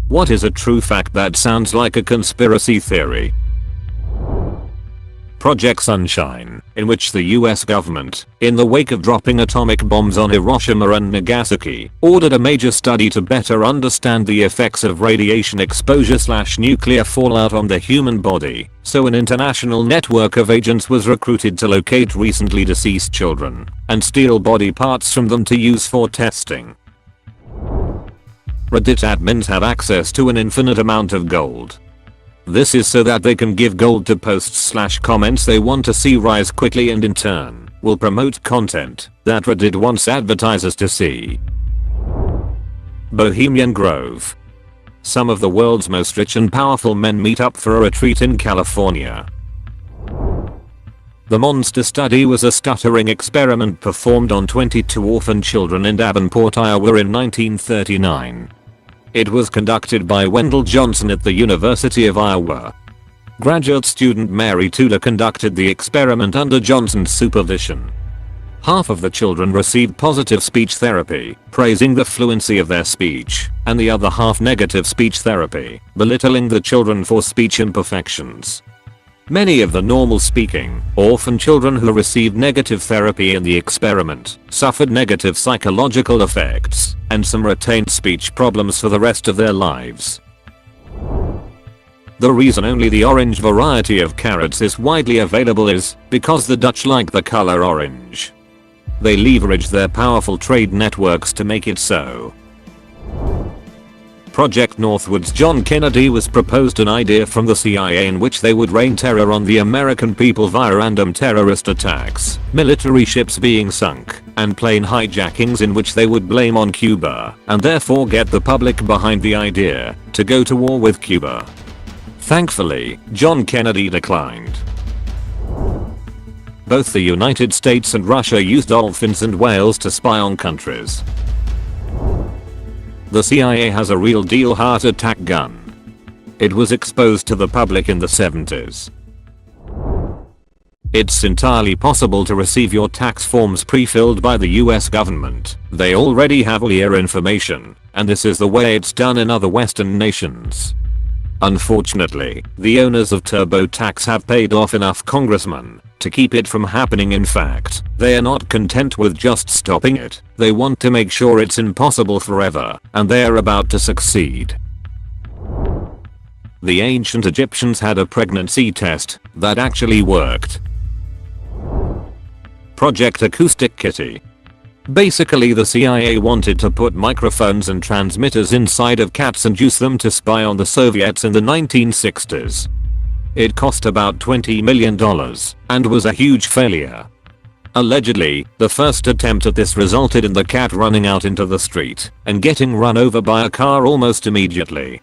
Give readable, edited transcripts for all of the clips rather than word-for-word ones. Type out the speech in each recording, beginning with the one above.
What is a true fact that sounds like a conspiracy theory? Project Sunshine, in which the US government, in the wake of dropping atomic bombs on Hiroshima and Nagasaki, ordered a major study to better understand the effects of radiation exposure/nuclear fallout on the human body, so an international network of agents was recruited to locate recently deceased children and steal body parts from them to use for testing. Reddit admins have access to an infinite amount of gold. This is so that they can give gold to posts/comments they want to see rise quickly, and in turn will promote content that Reddit wants advertisers to see. Bohemian Grove. Some of the world's most rich and powerful men meet up for a retreat in California. The Monster Study was a stuttering experiment performed on 22 orphan children in Davenport, Iowa in 1939. It was conducted by Wendell Johnson at the University of Iowa. Graduate student Mary Tudor conducted the experiment under Johnson's supervision. Half of the children received positive speech therapy, praising the fluency of their speech, and the other half negative speech therapy, belittling the children for speech imperfections. Many of the normal speaking, orphan children who received negative therapy in the experiment suffered negative psychological effects, and some retained speech problems for the rest of their lives. The reason only the orange variety of carrots is widely available is because the Dutch like the color orange. They leverage their powerful trade networks to make it so. Project Northwoods. John Kennedy was proposed an idea from the CIA in which they would rain terror on the American people via random terrorist attacks, military ships being sunk, and plane hijackings in which they would blame on Cuba, and therefore get the public behind the idea to go to war with Cuba. Thankfully, John Kennedy declined. Both the United States and Russia used dolphins and whales to spy on countries. The CIA has a real deal heart attack gun. It was exposed to the public in the 70s. It's entirely possible to receive your tax forms pre-filled by the US government. They already have all your information, and this is the way it's done in other Western nations. Unfortunately, the owners of TurboTax have paid off enough congressmen to keep it from happening. In fact, they are not content with just stopping it. They want to make sure it's impossible forever, and they are about to succeed. The ancient Egyptians had a pregnancy test that actually worked. Project Acoustic Kitty. Basically, the CIA wanted to put microphones and transmitters inside of cats and use them to spy on the Soviets in the 1960s. It cost about $20 million and was a huge failure. Allegedly, the first attempt at this resulted in the cat running out into the street and getting run over by a car almost immediately.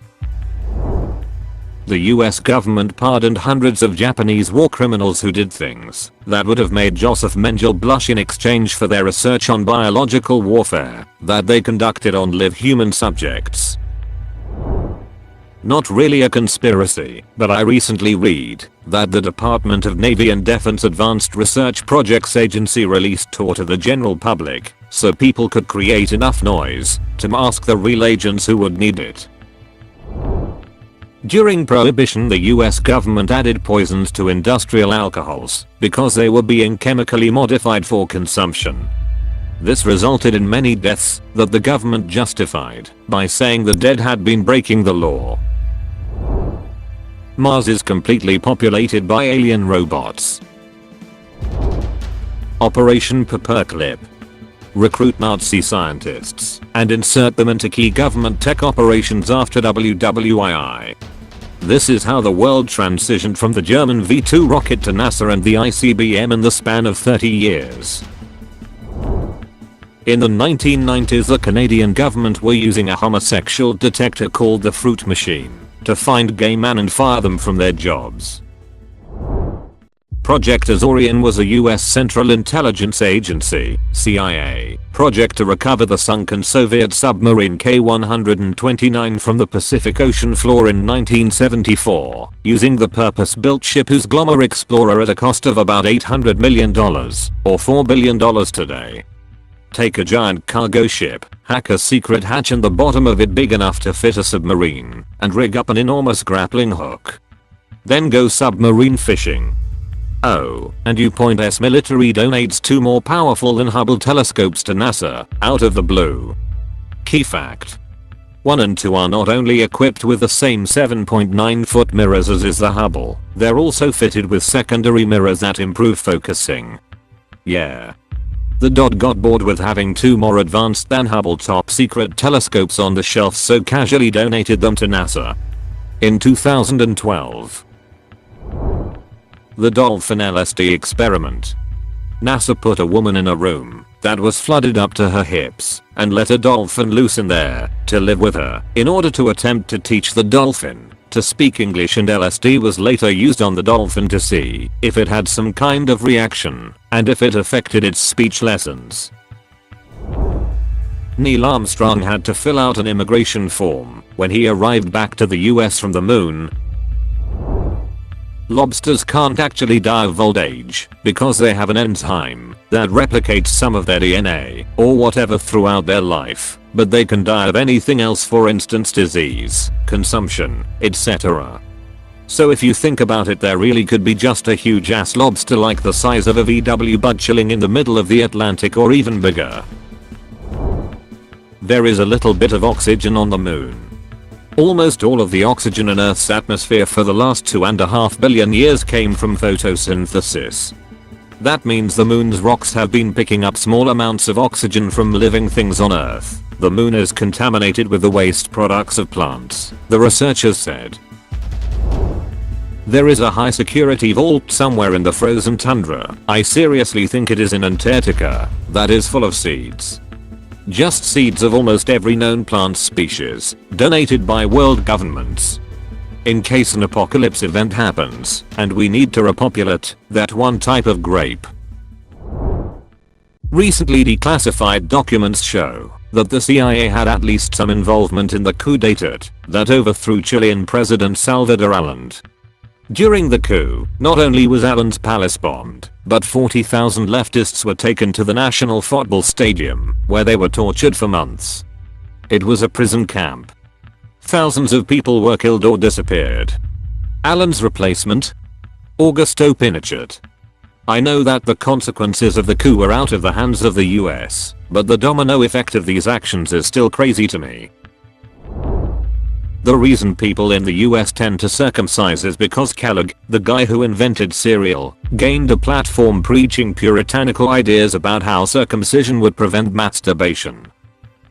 The US government pardoned hundreds of Japanese war criminals who did things that would have made Joseph Mengele blush in exchange for their research on biological warfare that they conducted on live human subjects. Not really a conspiracy, but I recently read that the Department of Navy and Defense Advanced Research Projects Agency released tour to the general public so people could create enough noise to mask the real agents who would need it. During Prohibition, the US government added poisons to industrial alcohols because they were being chemically modified for consumption. This resulted in many deaths that the government justified by saying the dead had been breaking the law. Mars is completely populated by alien robots. Operation Paperclip. Recruit Nazi scientists and insert them into key government tech operations after WWII. This is how the world transitioned from the German V2 rocket to NASA and the ICBM in the span of 30 years. In the 1990s, the Canadian government were using a homosexual detector called the Fruit Machine to find gay men and fire them from their jobs. Project Azorian was a US Central Intelligence Agency (CIA) project to recover the sunken Soviet submarine K-129 from the Pacific Ocean floor in 1974, using the purpose-built ship Glomar Explorer at a cost of about $800 million, or $4 billion today. Take a giant cargo ship, hack a secret hatch in the bottom of it big enough to fit a submarine, and rig up an enormous grappling hook. Then go submarine fishing. Oh, and U.S. military donates 2 more powerful than Hubble telescopes to NASA, out of the blue. Key fact. 1 and 2 are not only equipped with the same 7.9 foot mirrors as is the Hubble, they're also fitted with secondary mirrors that improve focusing. Yeah. The DOD got bored with having 2 more advanced than Hubble top secret telescopes on the shelf, so casually donated them to NASA. In 2012. The dolphin LSD experiment. NASA put a woman in a room that was flooded up to her hips and let a dolphin loose in there to live with her in order to attempt to teach the dolphin to speak English, and LSD was later used on the dolphin to see if it had some kind of reaction and if it affected its speech lessons. Neil Armstrong had to fill out an immigration form when he arrived back to the US from the moon. Lobsters can't actually die of old age because they have an enzyme that replicates some of their DNA or whatever throughout their life, but they can die of anything else, for instance disease, consumption, etc. So if you think about it, there really could be just a huge ass lobster like the size of a VW bud chilling in the middle of the Atlantic or even bigger. There is a little bit of oxygen on the moon. Almost all of the oxygen in Earth's atmosphere for the last 2.5 billion years came from photosynthesis. That means the moon's rocks have been picking up small amounts of oxygen from living things on Earth. The moon is contaminated with the waste products of plants, the researchers said. There is a high security vault somewhere in the frozen tundra, I seriously think it is in Antarctica, that is full of seeds. Just seeds of almost every known plant species, donated by world governments. In case an apocalypse event happens, and we need to repopulate that one type of grape. Recently declassified documents show that the CIA had at least some involvement in the coup d'état that overthrew Chilean President Salvador Allende. During the coup, not only was Allende's palace bombed, but 40,000 leftists were taken to the National Football Stadium, where they were tortured for months. It was a prison camp. Thousands of people were killed or disappeared. Allende's replacement? Augusto Pinochet. I know that the consequences of the coup were out of the hands of the US, but the domino effect of these actions is still crazy to me. The reason people in the US tend to circumcise is because Kellogg, the guy who invented cereal, gained a platform preaching puritanical ideas about how circumcision would prevent masturbation.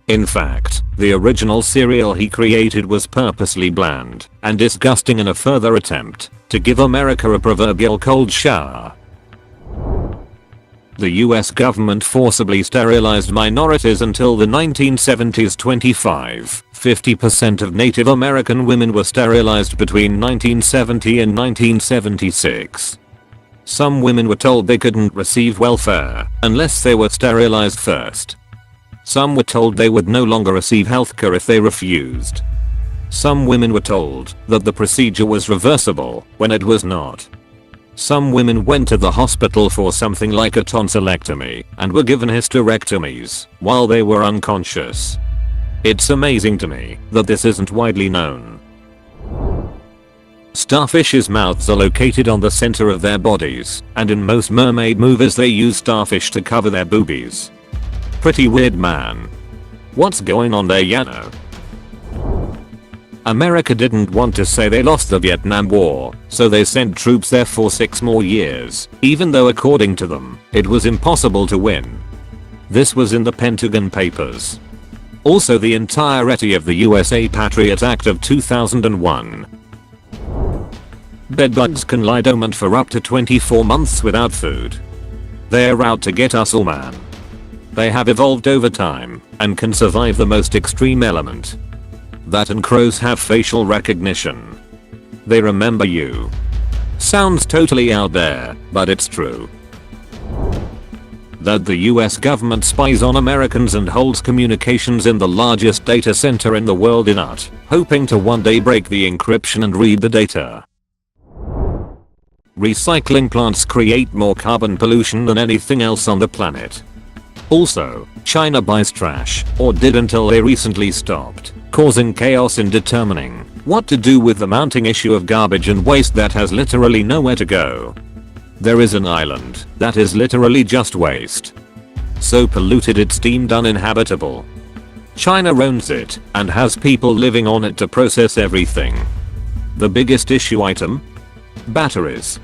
In fact, the original cereal he created was purposely bland and disgusting in a further attempt to give America a proverbial cold shower. The US government forcibly sterilized minorities until the 1970s. 50% of Native American women were sterilized between 1970 and 1976. Some women were told they couldn't receive welfare unless they were sterilized first. Some were told they would no longer receive healthcare if they refused. Some women were told that the procedure was reversible when it was not. Some women went to the hospital for something like a tonsillectomy and were given hysterectomies while they were unconscious. It's amazing to me that this isn't widely known. Starfish's mouths are located on the center of their bodies, and in most mermaid movies they use starfish to cover their boobies. Pretty weird, man. What's going on there, Yano? America didn't want to say they lost the Vietnam War, so they sent troops there for 6 more years, even though according to them, it was impossible to win. This was in the Pentagon Papers. Also the entirety of the USA Patriot Act of 2001. Bedbugs can lie dormant for up to 24 months without food. They're out to get us all, man. They have evolved over time and can survive the most extreme element. That and crows have facial recognition. They remember you. Sounds totally out there, but it's true. That the US government spies on Americans and holds communications in the largest data center in the world in art, hoping to one day break the encryption and read the data. Recycling plants create more carbon pollution than anything else on the planet. Also, China buys trash, or did until they recently stopped, causing chaos in determining what to do with the mounting issue of garbage and waste that has literally nowhere to go. There is an island that is literally just waste. So polluted it's deemed uninhabitable. China owns it and has people living on it to process everything. The biggest issue item? Batteries.